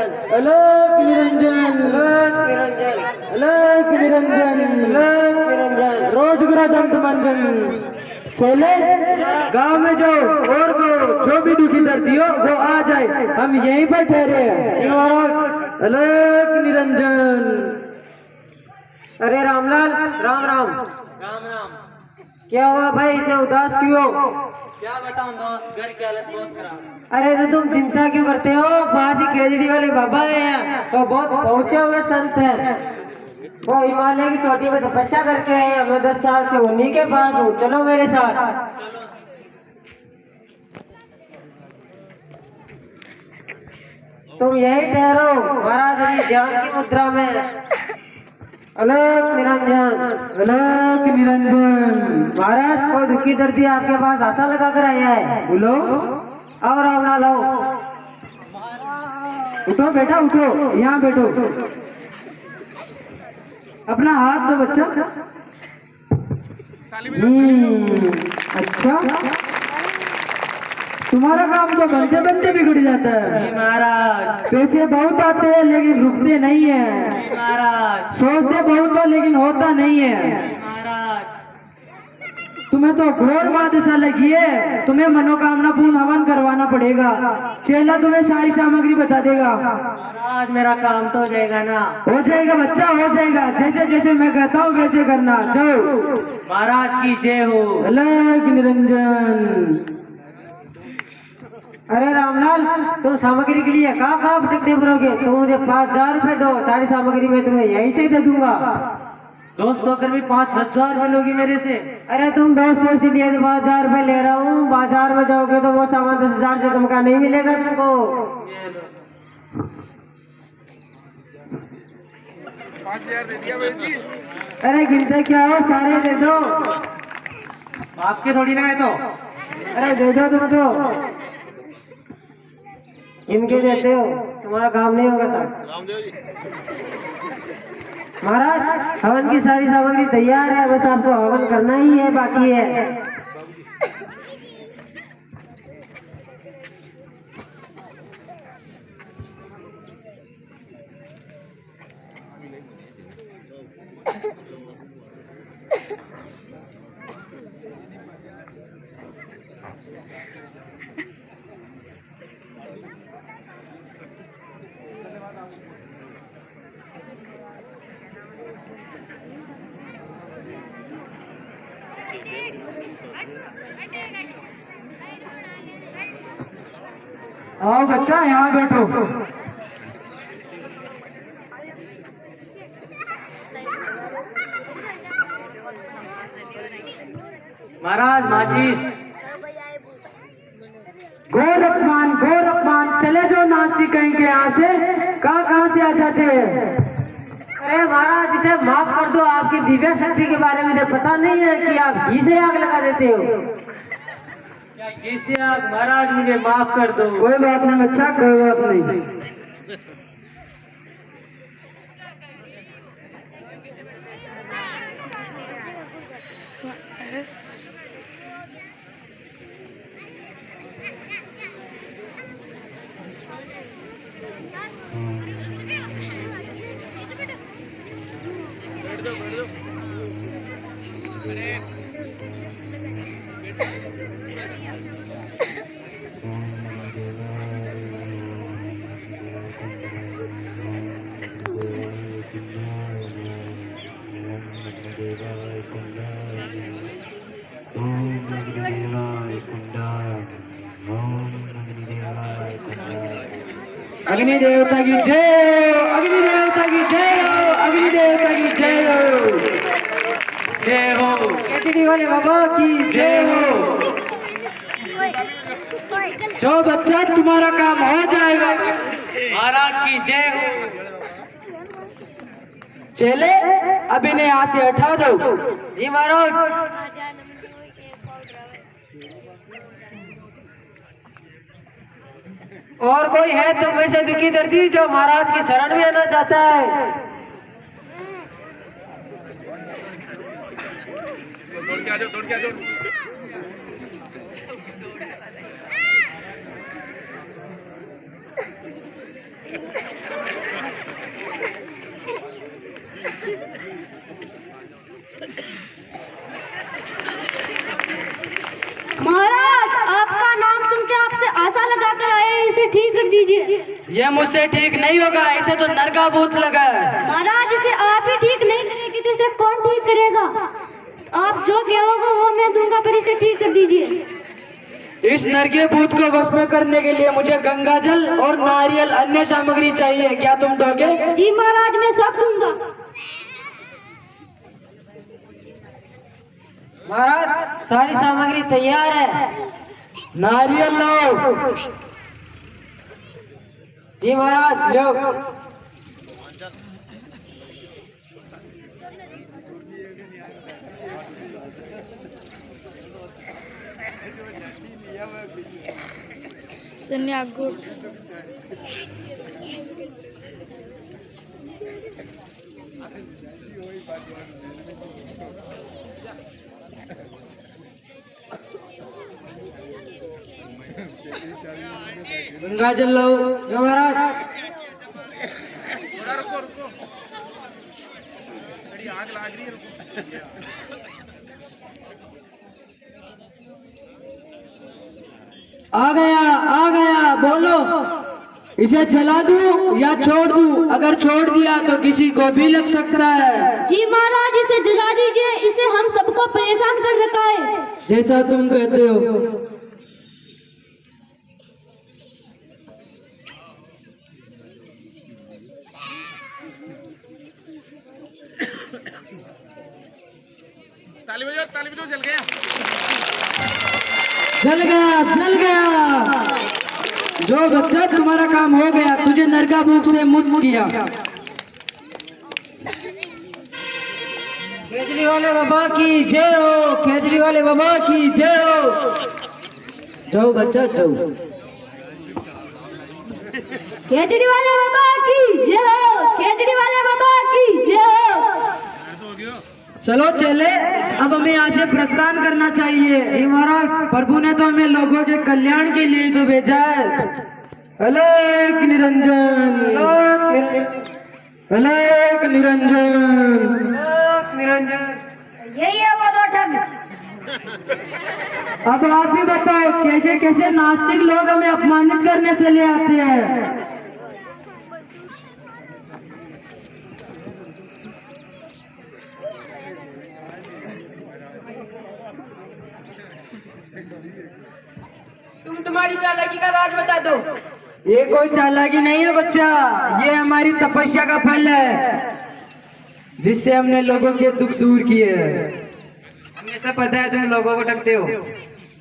निरंजन, अलग निरंजन, अलग निरंजन, अलग निरंजन, अलग निरंजन, रोजगरा दंत मंजन। चले गांव में जाओ और को जो भी दुखी दर्दी हो वो आ जाए, हम यहीं पर ठहरे हैं। जी महाराज। अलग निरंजन। अरे रामलाल, राम राम। राम राम। क्या हुआ भाई, इतने उदास क्यों हो? क्या बताऊं दोस्त, घर की हालत बहुत खराब। अरे तो तुम चिंता क्यों करते हो? पास ही केजड़ी वाले बाबा है यहाँ, वो बहुत पहुंचे हुए संत हैं। वो हिमालय की चोटी पे तपस्या करके आए हैं। मैं 10 साल से उन्हीं के पास हूँ, चलो मेरे साथ। चलो। तुम यही ठहरो, महाराज अभी ध्यान की मुद्रा में। अलग निरंजन, अलग निरंजन। महाराज कोई दुखी दर्दी आपके पास आशा लगा कर आया है, बोलो। और रावणा लो, उठो बेटा उठो, यहाँ बैठो। अपना हाथ दो बच्चा। अच्छा, तुम्हारा काम तो बनते बनते बिगड़ जाता है। महाराज। पैसे बहुत आते हैं लेकिन रुकते नहीं है। महाराज। सोचते बहुत हो लेकिन होता नहीं है। महाराज। तुम्हें तो घोर बादशाह लगी है, तुम्हें मनोकामना पूर्ण हवन करवाना पड़ेगा। चेला तुम्हें सारी सामग्री बता देगा। महाराज मेरा काम तो हो जाएगा ना? हो जाएगा बच्चा, हो जाएगा। जैसे जैसे मैं कहता हूँ वैसे करना, जाओ। महाराज की जय हो। अलग निरंजन। अरे रामलाल, तुम सामग्री के लिए कहाँ कहाँ भटकते फिरोगे? तुम मुझे 5,000 रुपए दो, सारी सामग्री मैं तुम्हें यहीं से दे दूंगा। दोस्त होकर भी 5,000 रुपए लोगी मेरे से? अरे तुम दोस्त हो इसीलिए 5,000 रुपए ले रहा हूँ। बाजार में जाओगे तो वो सामान 10,000 से कम का नहीं मिलेगा तुमको। 5,000 दे दिया भाई जी। अरे गिनते क्या हो, सारे दे दो। आपके थोड़ी ना है तो। अरे दे दो तुम तो, इनके देते हो, तुम्हारा काम नहीं होगा सर। रामदेव जी। महाराज हवन की सारी सामग्री तैयार है, बस आपको हवन करना ही है, बाकी है। आओ बच्चा, यहाँ बैठो। महाराज माचिस। घोर अपमान, घोर अपमान। चले जो नास्तिक कहीं के यहाँ से, कहाँ से आ जाते हैं। अरे महाराज इसे माफ कर दो, आपकी दिव्य शक्ति के बारे में इसे पता नहीं है कि आप घी से आग लगा देते हो। क्या घी से आग? महाराज मुझे माफ कर दो। कोई बात नहीं बच्चा, कोई बात नहीं। अग्नि देवता की जय, अग्नि देवता की जय हो, अग्नि देवता की जय हो, जय हो। केतड़ी वाले बाबा की जय हो। जो बच्चा तुम्हारा काम हो जाएगा। महाराज की जय हो। चले अब इन्हें यहाँ से हटा दो। जी महाराज। और कोई है तो वैसे दुखी दर्दी जो महाराज की शरण में आना चाहता है? दौड़ के आ जाओ, दौड़ के आ जाओ। महाराज, आपका नाम सुन के आपसे आशा लगा कर आए हैं, इसे ठीक कर दीजिए। ये मुझसे ठीक नहीं होगा, इसे तो नरका भूत लगा है। महाराज, इसे आप ही ठीक नहीं करेंगे तो इसे कौन ठीक करेगा? आप जो कहोगे वो मैं दूंगा, पर इसे ठीक कर दीजिए। इस नरकीय भूत को वश में करने के लिए मुझे गंगा जल और नारियल अन्य सामग्री चाहिए, क्या तुम दोगे? जी महाराज, मैं सब दूंगा। महाराज, सारी सामग्री तैयार है। नारियल लो। जी महाराज, लो। गंगा जल लो। जो महाराज, थोड़ा रुको रुको, बड़ी आग लग रही है, रुको। आ गया, बोलो। इसे जला दूं या छोड़ दूं? अगर छोड़ दिया तो किसी को भी लग सकता है। जी महाराज, इसे जला दीजिए, इसे हम सबको परेशान कर रखा है। जैसा तुम कहते हो। ताली बजाओ, जल गया। जल गया। जो बच्चा, तुम्हारा काम हो गया, तुझे नरका भूख से मुक्त किया। केजरीवाल बाबा की जय हो, केजरीवाल बाबा की जय हो। जाओ बच्चा, जाओ। केजरीवाल बाबा की जय हो, केजरीवाल बाबा की जय हो। चलो चले, अब हमें यहाँ से प्रस्थान करना चाहिए। हे महाराज, प्रभु ने तो हमें लोगों के कल्याण के लिए तो भेजा है। अलग निरंजन, अलग निरंजन, यही है वो दो ठग। अब आप ही बताओ, कैसे कैसे नास्तिक लोग हमें अपमानित करने चले आते हैं। तुम तुम्हारी चालाकी का राज बता दो। ये कोई चालाकी नहीं है बच्चा, ये हमारी तपस्या का फल है, जिससे हमने लोगों के दुख दूर किए हैं। हमें सब पता है तुम लोगों को ठगते हो।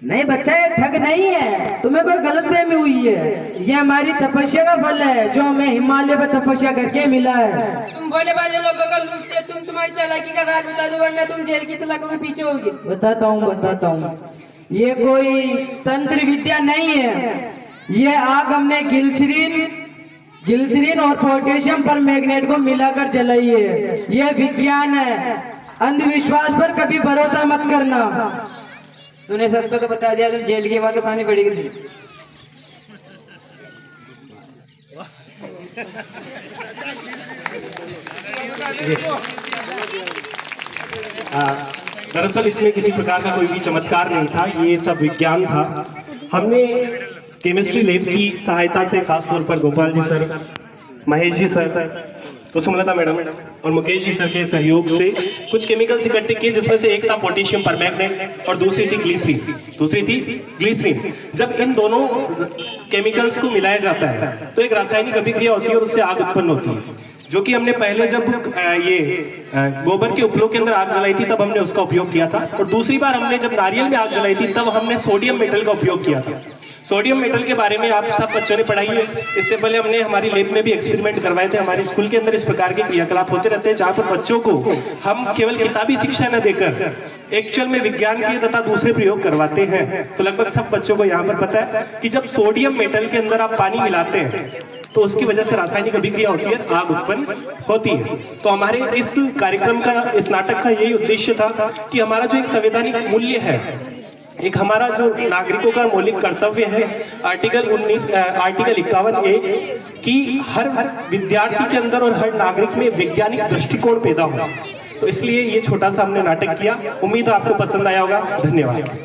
नहीं बच्चा, ये ठग नहीं है, तुम्हें कोई गलतफहमी हुई है। ये हमारी तपस्या का फल है, जो हमें हिमालय पर तपस्या करके मिला है। तुम भोले भाले लोगों को लूटते हो। तुम तुम्हारी चालाकी का राज बता दो, वरना तुम जेल की सलाखों के पीछे होगे। बताता हूँ। ये कोई तंत्र विद्या नहीं है। ये आग हमने ग्लिसरीन और पोटेशियम पर मैग्नेट को मिलाकर जलाई है। ये विज्ञान है, अंधविश्वास पर कभी भरोसा मत करना। तूने सच तो बता दिया, तुम जेल की बात तो खानी पड़ेगी थी। दरअसल इसमें किसी प्रकार का कोई भी चमत्कार नहीं था, ये सब विज्ञान था। हमने केमिस्ट्री लैब की सहायता से, खासतौर पर गोपाल जी सर, महेश जी सर, तो सुमलता मैडम और मुकेश जी सर के सहयोग से कुछ केमिकल्स इकट्ठे किए, जिसमें से एक था पोटेशियम परमैंगनेट और दूसरी थी ग्लिसरीन। जब इन दोनों केमिकल्स को मिलाया जाता है तो एक रासायनिक अभिक्रिया होती है और उससे आग उत्पन्न होती है, जो कि हमने पहले जब गोबर के उपलों के अंदर आग जलाई थी तब हमने उसका उपयोग किया था, और दूसरी बार हमने जब नारियल में आग जलाई थी तब हमने सोडियम मेटल का उपयोग किया था। सोडियम मेटल के बारे में आप सब बच्चों ने पढ़ाई है। इससे पहले हमने हमारी लैब में भी एक्सपेरिमेंट करवाए थे। हमारे स्कूल के अंदर इस प्रकार के क्रियाकलाप होते रहते हैं, जहाँ पर बच्चों को हम केवल किताबी शिक्षा न देकर एक्चुअल में विज्ञान के तथा दूसरे प्रयोग करवाते हैं। तो लगभग सब बच्चों को यहाँ पर पता है कि जब सोडियम मेटल के अंदर आप पानी मिलाते हैं तो उसकी वजह से रासायनिक अभिक्रिया होती है, आग उत्पन्न होती है। तो हमारे इस कार्यक्रम का, इस नाटक का यही उद्देश्य था कि हमारा जो एक संवैधानिक मूल्य है एक हमारा जो नागरिकों का मौलिक कर्तव्य है आर्टिकल 51A कि हर विद्यार्थी के अंदर और हर नागरिक में वैज्ञानिक दृष्टिकोण पैदा हो। तो इसलिए ये छोटा सा हमने नाटक किया। उम्मीद है आपको पसंद आया होगा। धन्यवाद।